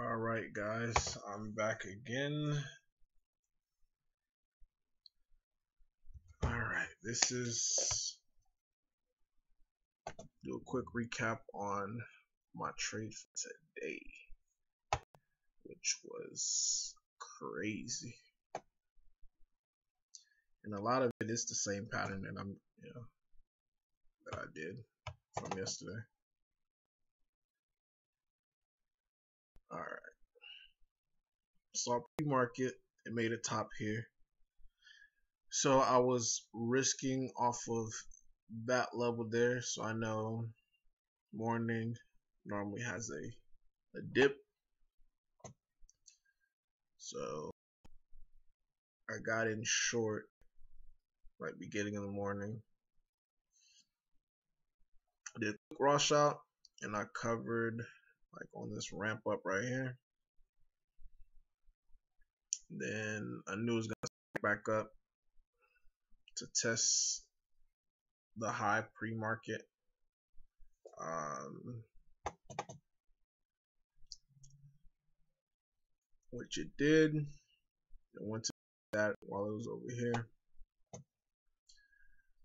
Alright guys, I'm back again. Alright, this is do a quick recap on my trade for today, which was crazy. And a lot of it is the same pattern that that I did from yesterday. Alright. Saw pre-market, it made a top here. So I was risking off of that level there, so I know morning normally has a dip. So I got in short like beginning of the morning. I did a quick raw shot and I covered like on this ramp up right here. Then I knew it was gonna back up to test the high pre-market. Which it did. It went to that while it was over here.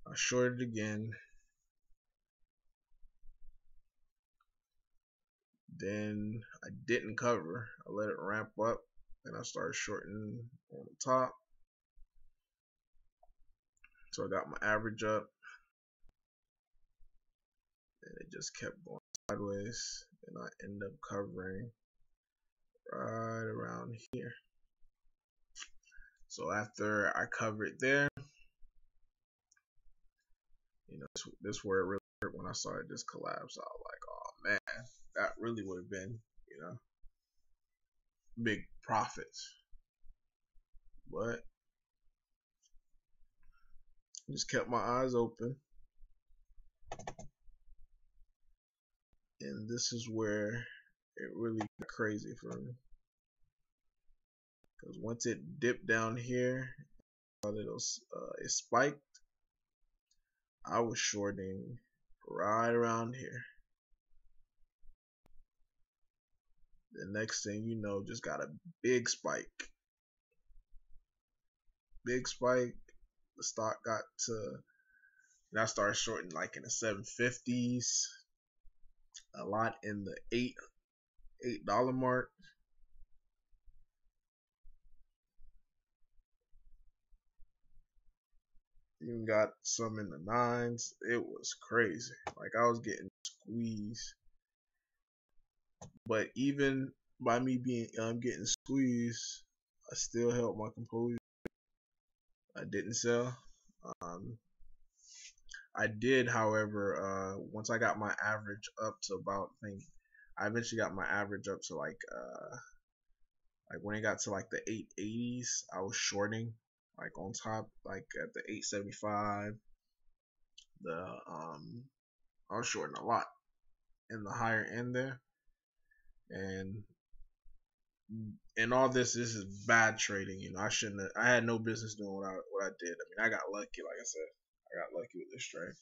I shorted again. Then I didn't cover. I let it ramp up. Then I started shorting on the top. So I got my average up. And it just kept going sideways. And I ended up covering right around here. So after I covered there, this where it really hurt when I saw it just collapse. I was like, oh man, that really would have been, big profits. But I just kept my eyes open. And this is where it really got crazy for me. Because once it dipped down here, it spiked. I was shorting right around here. The next thing you know, just got a big spike. Big spike. The stock got to, and I started shorting like in the 750s. A lot in the $8 mark. Even got some in the 9s. It was crazy. Like I was getting squeezed. But even by me being getting squeezed, I still held my composure. I didn't sell. I did, however, once I got my average up to about, I eventually got my average up to like when it got to like the 880s, I was shorting like on top, like at the 875. I was shorting a lot in the higher end there, and all this is bad trading. I had no business doing what I did. I mean, I got lucky, like I said. I got lucky with this trade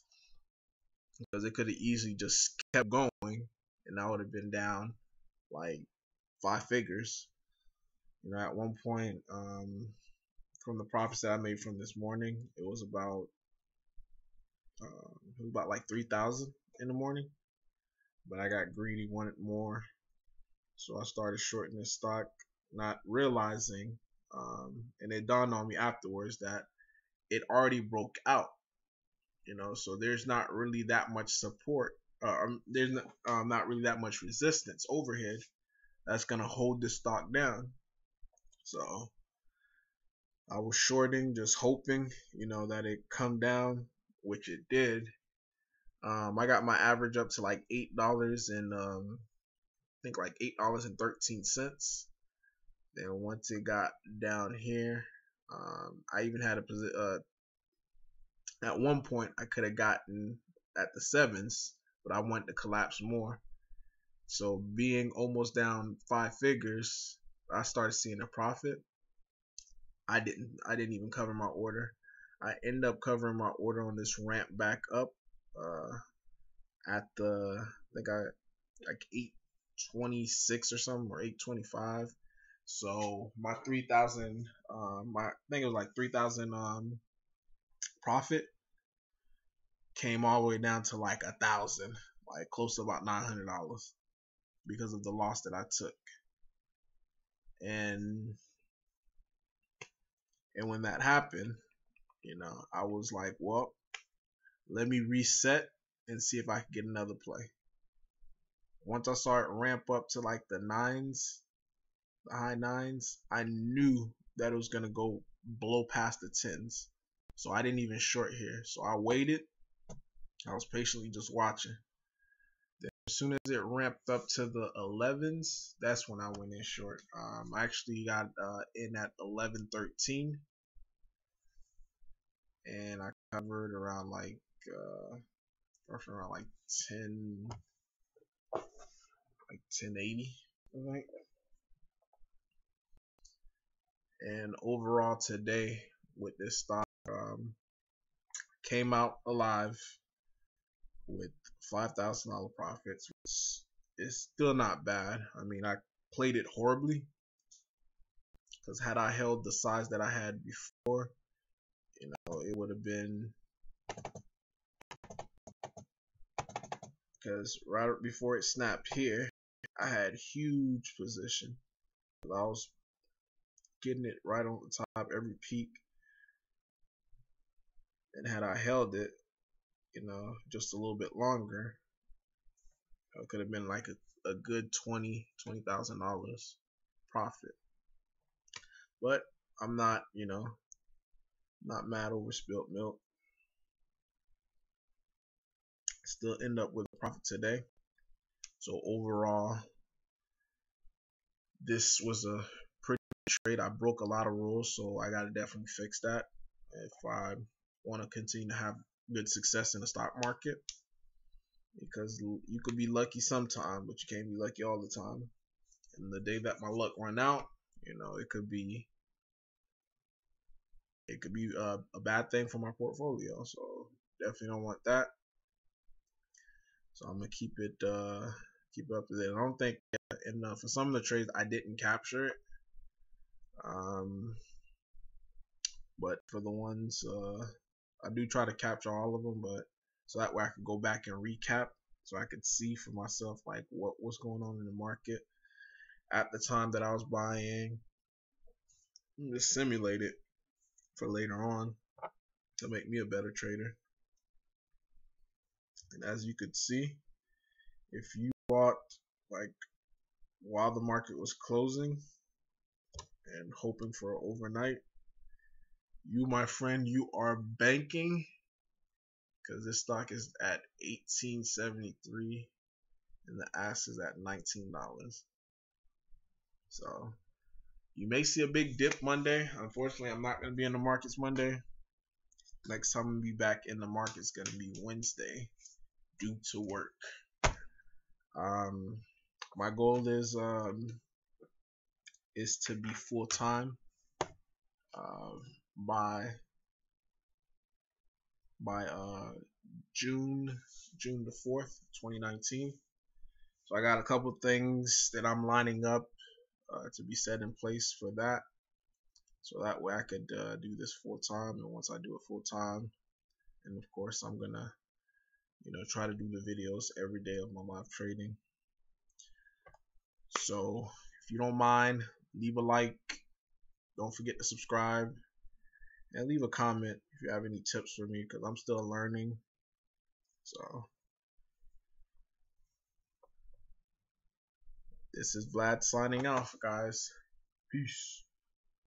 because it could have easily just kept going, and I would have been down like 5 figures. At one point, from the profits that I made from this morning, it was about like 3,000 in the morning, but I got greedy, wanted more, so I started shorting this stock, not realizing, and it dawned on me afterwards that it already broke out. So there's not really that much support. There's not really that much resistance overhead that's gonna hold this stock down. So I was shorting, just hoping, that it come down, which it did. I got my average up to like $8 and I think like $8.13. Then once it got down here, I even had a position. At one point, I could have gotten at the 7s, but I wanted to collapse more. So being almost down 5 figures, I started seeing a profit. I didn't even cover my order. I ended up covering my order on this ramp back up at the like 8 826 or something, or 825. So my 3,000, I think it was like 3,000 profit came all the way down to like 1,000, like close to about $900 because of the loss that I took. And when that happened, I was like, well, let me reset and see if I can get another play. Once I started ramp up to like the nines, the high nines, I knew that it was gonna go blow past the tens. So I didn't even short here. So I waited. I was patiently just watching. Then as soon as it ramped up to the 11s, that's when I went in short. I actually got in at 11.13, and I covered around like around like 1080, I think. And overall today with this stock, came out alive with $5,000 profits, which is still not bad. I mean, I played it horribly, because had I held the size that I had before, it would have been, because right before it snapped here, I had huge position. I was getting it right on the top every peak, and had I held it, just a little bit longer, it could have been like a good $20,000 profit. But I'm not, not mad over spilt milk. Still end up with a profit today. So overall, this was a pretty good trade. I broke a lot of rules, so I gotta definitely fix that if I want to continue to have good success in the stock market. Because you could be lucky sometime, but you can't be lucky all the time. And the day that my luck run out, it could be a bad thing for my portfolio. So definitely don't want that. So I'm gonna keep it up to date. I don't think, and for some of the trades I didn't capture it, but for the ones I do try to capture all of them, but so that way I could go back and recap, so I could see for myself like what was going on in the market at the time that I was buying, and just simulate it for later on to make me a better trader. And as you could see, if you bought like while the market was closing and hoping for an overnight, you, my friend, you are banking, because this stock is at $18.73 and the ask is at $19. So you may see a big dip Monday. Unfortunately, I'm not going to be in the markets Monday. Next time I'm going to be back in the markets going to be Wednesday due to work. My goal is to be full time by June the 4th, 2019. So I got a couple things that I'm lining up to be set in place for that, so that way I could do this full time. And once I do it full time, and of course I'm gonna try to do the videos every day of my live trading. So if you don't mind, leave a like, don't forget to subscribe, and leave a comment if you have any tips for me, because I'm still learning. So this is Vlad signing off, guys. Peace.